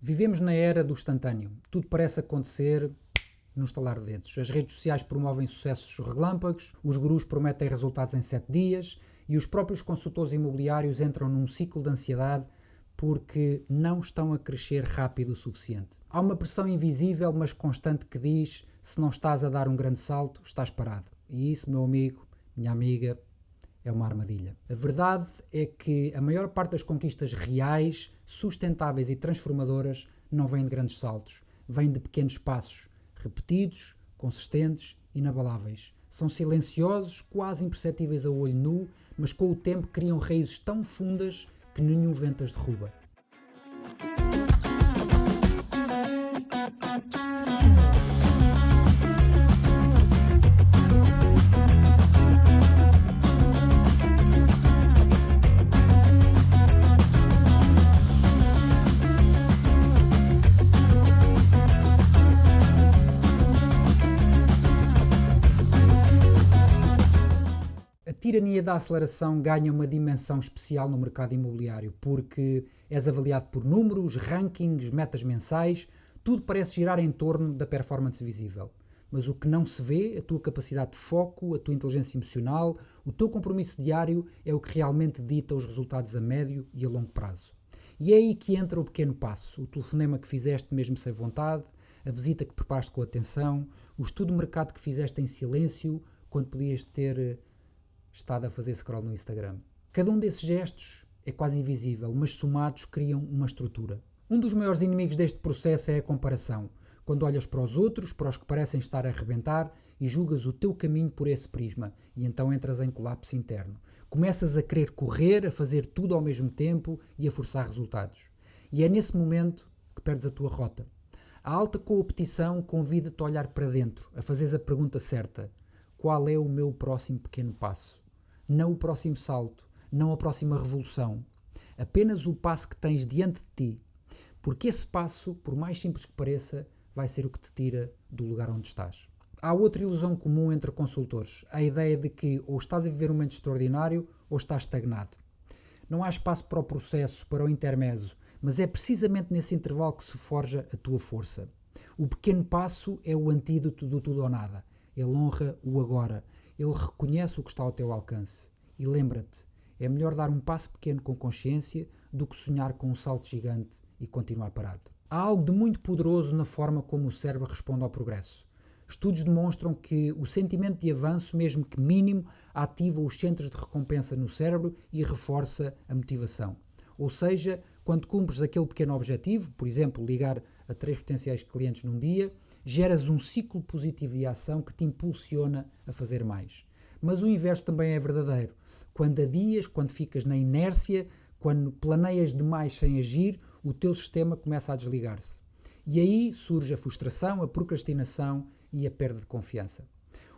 Vivemos na era do instantâneo. Tudo parece acontecer no estalar de dedos. As redes sociais promovem sucessos relâmpagos, os gurus prometem resultados em 7 dias e os próprios consultores imobiliários entram num ciclo de ansiedade porque não estão a crescer rápido o suficiente. Há uma pressão invisível, mas constante, que diz: se não estás a dar um grande salto, estás parado. E isso, meu amigo, minha amiga, é uma armadilha. A verdade é que a maior parte das conquistas reais, sustentáveis e transformadoras não vem de grandes saltos, vem de pequenos passos, repetidos, consistentes, inabaláveis. São silenciosos, quase imperceptíveis a olho nu, mas com o tempo criam raízes tão fundas que nenhum vento as derruba. A tirania da aceleração ganha uma dimensão especial no mercado imobiliário, porque és avaliado por números, rankings, metas mensais, tudo parece girar em torno da performance visível. Mas o que não se vê, a tua capacidade de foco, a tua inteligência emocional, o teu compromisso diário é o que realmente dita os resultados a médio e a longo prazo. E é aí que entra o pequeno passo, o telefonema que fizeste mesmo sem vontade, a visita que preparaste com atenção, o estudo de mercado que fizeste em silêncio, quando podias ter estado a fazer scroll no Instagram. Cada um desses gestos é quase invisível, mas somados criam uma estrutura. Um dos maiores inimigos deste processo é a comparação. Quando olhas para os outros, para os que parecem estar a arrebentar, e julgas o teu caminho por esse prisma, e então entras em colapso interno. Começas a querer correr, a fazer tudo ao mesmo tempo e a forçar resultados. E é nesse momento que perdes a tua rota. A alta competição convida-te a olhar para dentro, a fazeres a pergunta certa: qual é o meu próximo pequeno passo? Não o próximo salto, não a próxima revolução. Apenas o passo que tens diante de ti. Porque esse passo, por mais simples que pareça, vai ser o que te tira do lugar onde estás. Há outra ilusão comum entre consultores. A ideia de que ou estás a viver um momento extraordinário ou estás estagnado. Não há espaço para o processo, para o intermezzo, mas é precisamente nesse intervalo que se forja a tua força. O pequeno passo é o antídoto do tudo ou nada. Ele honra o agora. Ele reconhece o que está ao teu alcance. E lembra-te, é melhor dar um passo pequeno com consciência do que sonhar com um salto gigante e continuar parado. Há algo de muito poderoso na forma como o cérebro responde ao progresso. Estudos demonstram que o sentimento de avanço, mesmo que mínimo, ativa os centros de recompensa no cérebro e reforça a motivação. Ou seja, quando cumpres aquele pequeno objetivo, por exemplo, ligar a 3 potenciais clientes num dia, geras um ciclo positivo de ação que te impulsiona a fazer mais. Mas o inverso também é verdadeiro. Quando adias, quando ficas na inércia, quando planeias demais sem agir, o teu sistema começa a desligar-se. E aí surge a frustração, a procrastinação e a perda de confiança.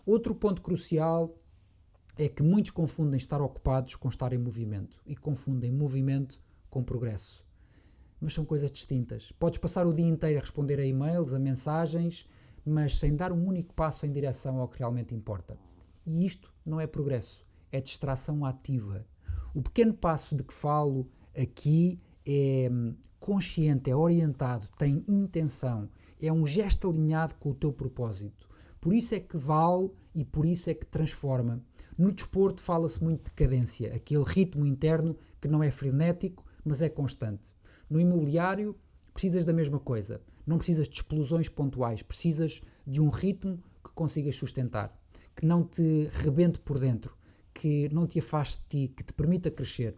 Outro ponto crucial é que muitos confundem estar ocupados com estar em movimento e confundem movimento com progresso. Mas são coisas distintas. Podes passar o dia inteiro a responder a e-mails, a mensagens, mas sem dar um único passo em direção ao que realmente importa. E isto não é progresso, é distração ativa. O pequeno passo de que falo aqui é consciente, é orientado, tem intenção, é um gesto alinhado com o teu propósito. Por isso é que vale e por isso é que transforma. No desporto fala-se muito de cadência, aquele ritmo interno que não é frenético, mas é constante. No imobiliário precisas da mesma coisa. Não precisas de explosões pontuais, precisas de um ritmo que consigas sustentar, que não te rebente por dentro, que não te afaste de ti, que te permita crescer.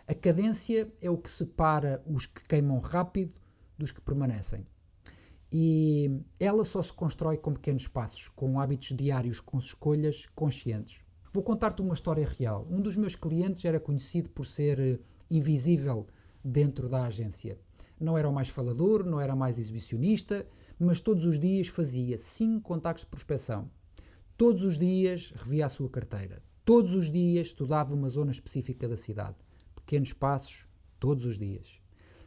A cadência é o que separa os que queimam rápido dos que permanecem. E ela só se constrói com pequenos passos, com hábitos diários, com escolhas conscientes. Vou contar-te uma história real. Um dos meus clientes era conhecido por ser invisível dentro da agência. Não era o mais falador, não era o mais exibicionista, mas todos os dias fazia 5 contactos de prospecção. Todos os dias revia a sua carteira. Todos os dias estudava uma zona específica da cidade. Pequenos passos, todos os dias.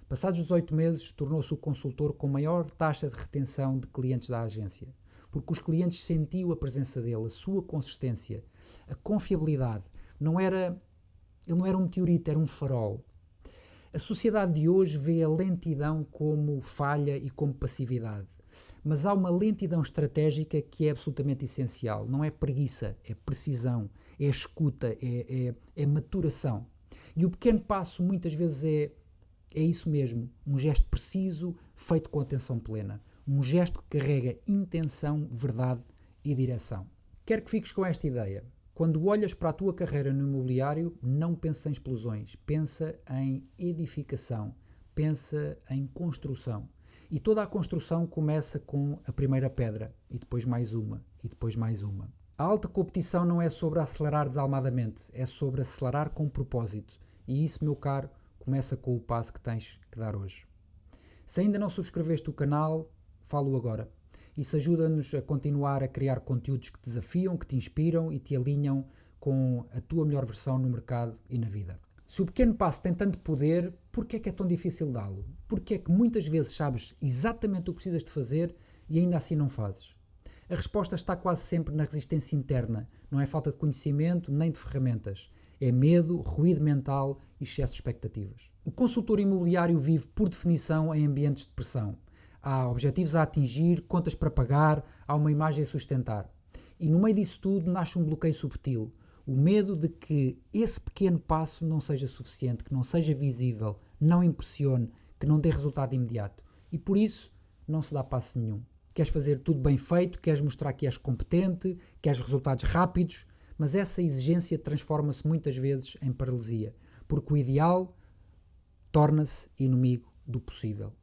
Passados 18 meses, tornou-se o consultor com maior taxa de retenção de clientes da agência, porque os clientes sentiam a presença dele, a sua consistência, a confiabilidade. Ele não era um meteorito, era um farol. A sociedade de hoje vê a lentidão como falha e como passividade. Mas há uma lentidão estratégica que é absolutamente essencial. Não é preguiça, é precisão, é escuta, é maturação. E o pequeno passo muitas vezes é isso mesmo, um gesto preciso, feito com atenção plena. Um gesto que carrega intenção, verdade e direção. Quero que fiques com esta ideia. Quando olhas para a tua carreira no imobiliário, não pensa em explosões, pensa em edificação, pensa em construção. E toda a construção começa com a primeira pedra, e depois mais uma, e depois mais uma. A alta competição não é sobre acelerar desalmadamente, é sobre acelerar com propósito. E isso, meu caro, começa com o passo que tens que dar hoje. Se ainda não subscreveste o canal, falo agora. Isso ajuda-nos a continuar a criar conteúdos que te desafiam, que te inspiram e te alinham com a tua melhor versão no mercado e na vida. Se o pequeno passo tem tanto poder, porquê é que é tão difícil dá-lo? Porquê é que muitas vezes sabes exatamente o que precisas de fazer e ainda assim não fazes? A resposta está quase sempre na resistência interna. Não é falta de conhecimento nem de ferramentas. É medo, ruído mental e excesso de expectativas. O consultor imobiliário vive, por definição, em ambientes de pressão. Há objetivos a atingir, contas para pagar, há uma imagem a sustentar. E no meio disso tudo nasce um bloqueio subtil. O medo de que esse pequeno passo não seja suficiente, que não seja visível, não impressione, que não dê resultado imediato. E por isso não se dá passo nenhum. Queres fazer tudo bem feito, queres mostrar que és competente, queres resultados rápidos, mas essa exigência transforma-se muitas vezes em paralisia, porque o ideal torna-se inimigo do possível.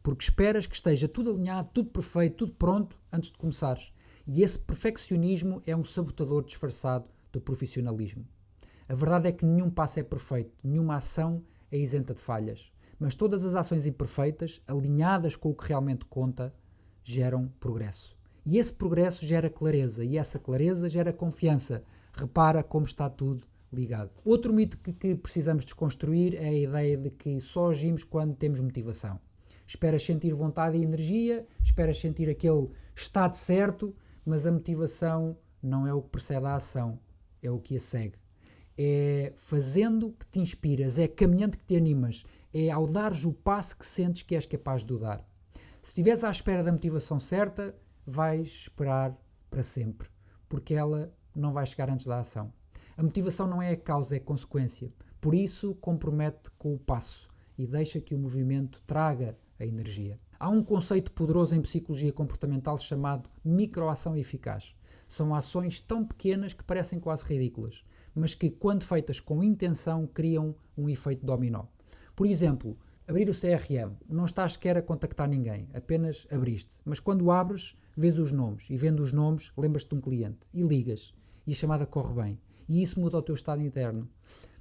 Porque esperas que esteja tudo alinhado, tudo perfeito, tudo pronto antes de começares. E esse perfeccionismo é um sabotador disfarçado de profissionalismo. A verdade é que nenhum passo é perfeito, nenhuma ação é isenta de falhas. Mas todas as ações imperfeitas, alinhadas com o que realmente conta, geram progresso. E esse progresso gera clareza, e essa clareza gera confiança. Repara como está tudo ligado. Outro mito que precisamos desconstruir é a ideia de que só agimos quando temos motivação. Esperas sentir vontade e energia, esperas sentir aquele estado certo, mas a motivação não é o que precede a ação, é o que a segue. É fazendo que te inspiras, é caminhando que te animas, é ao dares o passo que sentes que és capaz de o dar. Se estiveres à espera da motivação certa, vais esperar para sempre, porque ela não vai chegar antes da ação. A motivação não é a causa, é a consequência. Por isso, compromete com o passo e deixa que o movimento traga a energia. Há um conceito poderoso em psicologia comportamental chamado microação eficaz. São ações tão pequenas que parecem quase ridículas, mas que, quando feitas com intenção, criam um efeito dominó. Por exemplo, abrir o CRM. Não estás sequer a contactar ninguém, apenas abriste. Mas quando abres, vês os nomes. E vendo os nomes, lembras-te de um cliente. E ligas. E a chamada corre bem. E isso muda o teu estado interno.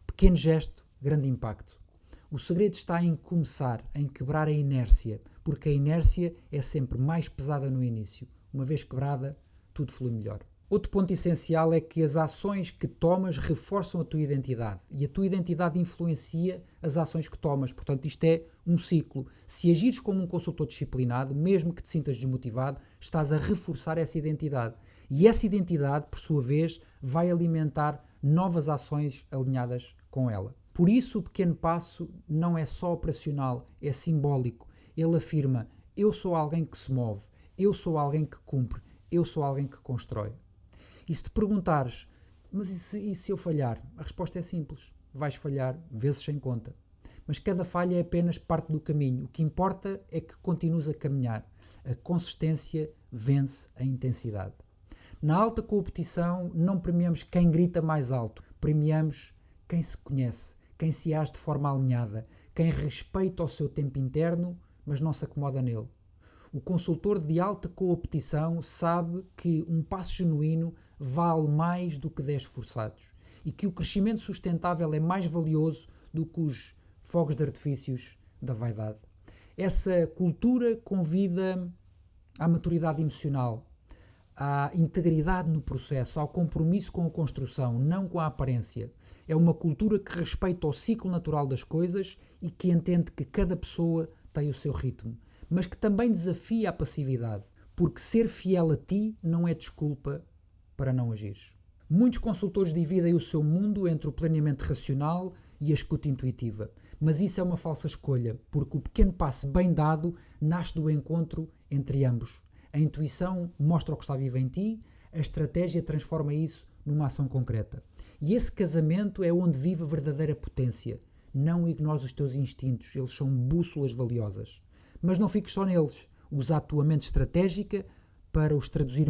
Pequeno gesto, grande impacto. O segredo está em começar, em quebrar a inércia. Porque a inércia é sempre mais pesada no início. Uma vez quebrada, tudo flui melhor. Outro ponto essencial é que as ações que tomas reforçam a tua identidade e a tua identidade influencia as ações que tomas. Portanto, isto é um ciclo. Se agires como um consultor disciplinado, mesmo que te sintas desmotivado, estás a reforçar essa identidade. E essa identidade, por sua vez, vai alimentar novas ações alinhadas com ela. Por isso, o pequeno passo não é só operacional, é simbólico. Ele afirma, eu sou alguém que se move, eu sou alguém que cumpre, eu sou alguém que constrói. E se te perguntares, mas e se eu falhar? A resposta é simples. Vais falhar vezes sem conta. Mas cada falha é apenas parte do caminho. O que importa é que continues a caminhar. A consistência vence a intensidade. Na alta competição não premiamos quem grita mais alto. Premiamos quem se conhece, quem se age de forma alinhada, quem respeita o seu tempo interno, mas não se acomoda nele. O consultor de alta competição sabe que um passo genuíno vale mais do que 10 forçados e que o crescimento sustentável é mais valioso do que os fogos de artifícios da vaidade. Essa cultura convida à maturidade emocional, à integridade no processo, ao compromisso com a construção, não com a aparência. É uma cultura que respeita o ciclo natural das coisas e que entende que cada pessoa tem o seu ritmo, mas que também desafia a passividade, porque ser fiel a ti não é desculpa para não agires. Muitos consultores dividem o seu mundo entre o planeamento racional e a escuta intuitiva. Mas isso é uma falsa escolha, porque o pequeno passo bem dado nasce do encontro entre ambos. A intuição mostra o que está vivo em ti, a estratégia transforma isso numa ação concreta. E esse casamento é onde vive a verdadeira potência. Não ignores os teus instintos, eles são bússolas valiosas. Mas não fiques só neles. Usa a tua mente estratégica para os traduzir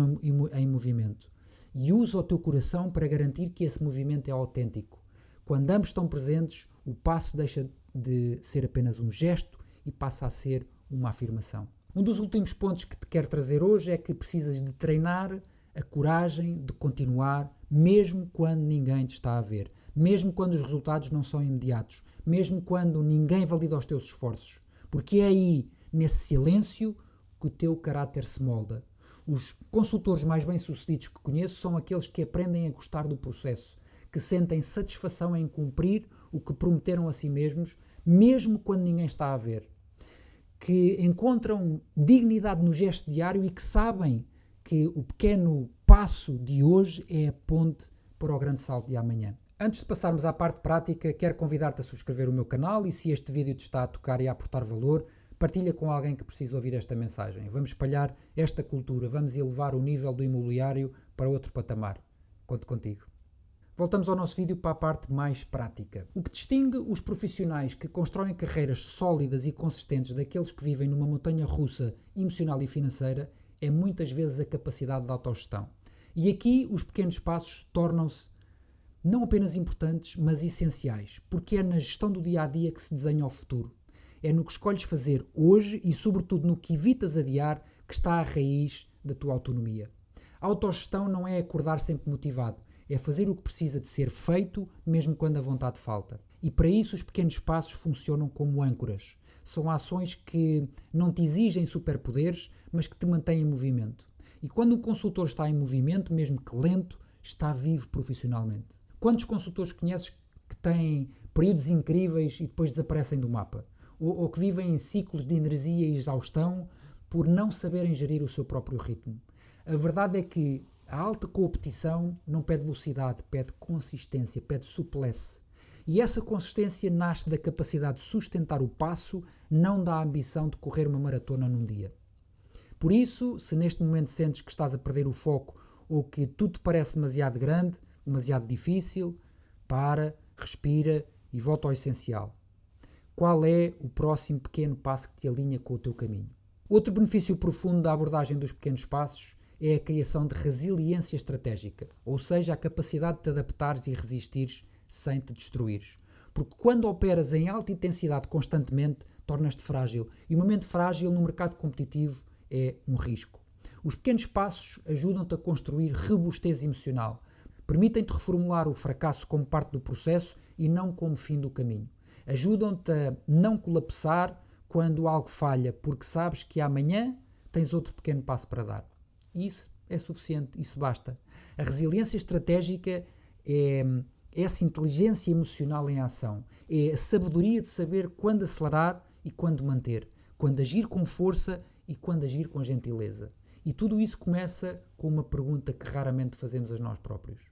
em movimento. E usa o teu coração para garantir que esse movimento é autêntico. Quando ambos estão presentes, o passo deixa de ser apenas um gesto e passa a ser uma afirmação. Um dos últimos pontos que te quero trazer hoje é que precisas de treinar a coragem de continuar, mesmo quando ninguém te está a ver, mesmo quando os resultados não são imediatos, mesmo quando ninguém valida os teus esforços, porque é aí, nesse silêncio, que o teu caráter se molda. Os consultores mais bem-sucedidos que conheço são aqueles que aprendem a gostar do processo, que sentem satisfação em cumprir o que prometeram a si mesmos, mesmo quando ninguém está a ver, que encontram dignidade no gesto diário e que sabem que o pequeno passo de hoje é a ponte para o grande salto de amanhã. Antes de passarmos à parte prática, quero convidar-te a subscrever o meu canal e, se este vídeo te está a tocar e a aportar valor, partilha com alguém que precisa ouvir esta mensagem. Vamos espalhar esta cultura, vamos elevar o nível do imobiliário para outro patamar. Conto contigo. Voltamos ao nosso vídeo para a parte mais prática. O que distingue os profissionais que constroem carreiras sólidas e consistentes daqueles que vivem numa montanha russa emocional e financeira é muitas vezes a capacidade de autogestão. E aqui os pequenos passos tornam-se não apenas importantes, mas essenciais, porque é na gestão do dia-a-dia que se desenha o futuro. É no que escolhes fazer hoje e, sobretudo, no que evitas adiar que está a raiz da tua autonomia. A autogestão não é acordar sempre motivado, é fazer o que precisa de ser feito, mesmo quando a vontade falta. E para isso os pequenos passos funcionam como âncoras. São ações que não te exigem superpoderes, mas que te mantêm em movimento. E quando um consultor está em movimento, mesmo que lento, está vivo profissionalmente. Quantos consultores conheces que têm períodos incríveis e depois desaparecem do mapa? Ou que vivem em ciclos de energia e exaustão por não saberem gerir o seu próprio ritmo? A verdade é que a alta competição não pede velocidade, pede consistência, pede suplesse. E essa consistência nasce da capacidade de sustentar o passo, não da ambição de correr uma maratona num dia. Por isso, se neste momento sentes que estás a perder o foco ou que tudo te parece demasiado grande, demasiado difícil, para, respira e volta ao essencial. Qual é o próximo pequeno passo que te alinha com o teu caminho? Outro benefício profundo da abordagem dos pequenos passos é a criação de resiliência estratégica, ou seja, a capacidade de te adaptares e resistires sem te destruires. Porque quando operas em alta intensidade constantemente, tornas-te frágil. E uma mente frágil no mercado competitivo é um risco. Os pequenos passos ajudam-te a construir robustez emocional. Permitem-te reformular o fracasso como parte do processo e não como fim do caminho. Ajudam-te a não colapsar quando algo falha, porque sabes que amanhã tens outro pequeno passo para dar. Isso é suficiente, isso basta. A resiliência estratégica é essa inteligência emocional em ação. É a sabedoria de saber quando acelerar e quando manter. Quando agir com força e quando agir com gentileza. E tudo isso começa com uma pergunta que raramente fazemos a nós próprios.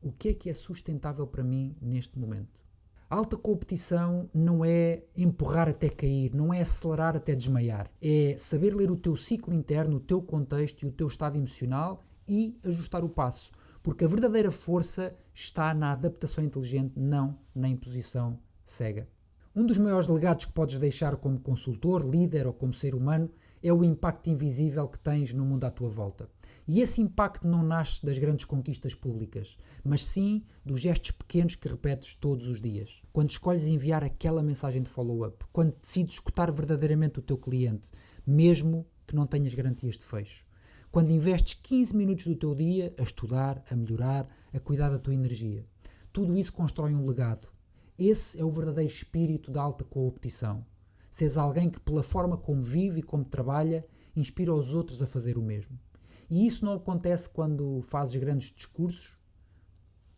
O que é sustentável para mim neste momento? A alta competição não é empurrar até cair, não é acelerar até desmaiar. É saber ler o teu ciclo interno, o teu contexto e o teu estado emocional e ajustar o passo. Porque a verdadeira força está na adaptação inteligente, não na imposição cega. Um dos maiores legados que podes deixar como consultor, líder ou como ser humano é o impacto invisível que tens no mundo à tua volta. E esse impacto não nasce das grandes conquistas públicas, mas sim dos gestos pequenos que repetes todos os dias. Quando escolhes enviar aquela mensagem de follow-up, quando decides escutar verdadeiramente o teu cliente, mesmo que não tenhas garantias de fecho. Quando investes 15 minutos do teu dia a estudar, a melhorar, a cuidar da tua energia. Tudo isso constrói um legado. Esse é o verdadeiro espírito da alta competição. Seres alguém que, pela forma como vive e como trabalha, inspira os outros a fazer o mesmo. E isso não acontece quando fazes grandes discursos,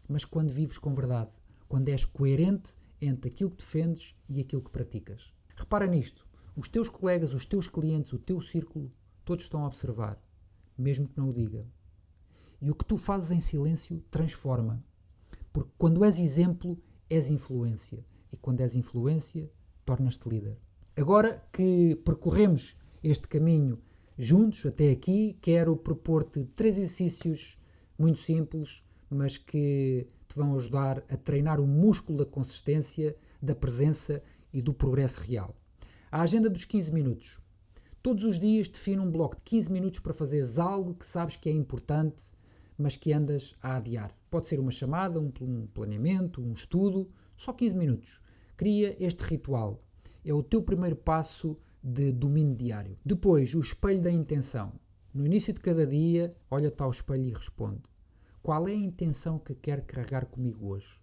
mas quando vives com verdade, quando és coerente entre aquilo que defendes e aquilo que praticas. Repara nisto, os teus colegas, os teus clientes, o teu círculo, todos estão a observar, mesmo que não o digam. E o que tu fazes em silêncio transforma. Porque quando és exemplo, és influência. E quando és influência, tornas-te líder. Agora que percorremos este caminho juntos até aqui, quero propor-te 3 exercícios muito simples, mas que te vão ajudar a treinar o músculo da consistência, da presença e do progresso real. A agenda dos 15 minutos. Todos os dias define um bloco de 15 minutos para fazeres algo que sabes que é importante, mas que andas a adiar. Pode ser uma chamada, um planeamento, um estudo, só 15 minutos. Cria este ritual. É o teu primeiro passo de domínio diário. Depois, o espelho da intenção. No início de cada dia, olha-te ao espelho e responde: qual é a intenção que quero carregar comigo hoje?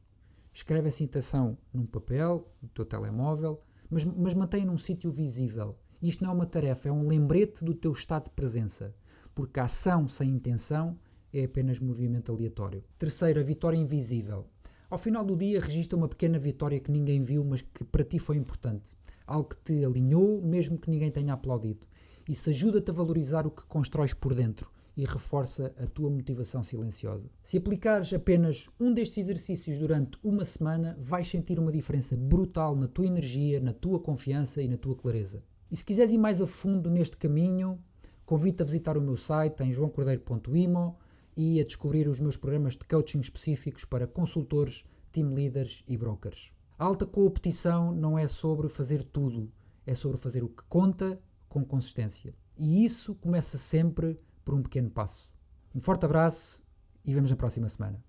Escreve essa intenção num papel, no teu telemóvel, mas mantém num sítio visível. Isto não é uma tarefa, é um lembrete do teu estado de presença, porque a ação sem intenção é apenas movimento aleatório. Terceiro, a vitória invisível. Ao final do dia, registra uma pequena vitória que ninguém viu, mas que para ti foi importante. Algo que te alinhou, mesmo que ninguém tenha aplaudido. Isso ajuda-te a valorizar o que constróis por dentro e reforça a tua motivação silenciosa. Se aplicares apenas um destes exercícios durante uma semana, vais sentir uma diferença brutal na tua energia, na tua confiança e na tua clareza. E se quiseres ir mais a fundo neste caminho, convido-te a visitar o meu site em joaocordeiro.imo e a descobrir os meus programas de coaching específicos para consultores, team leaders e brokers. A alta competição não é sobre fazer tudo, é sobre fazer o que conta com consistência. E isso começa sempre por um pequeno passo. Um forte abraço e vemos na próxima semana.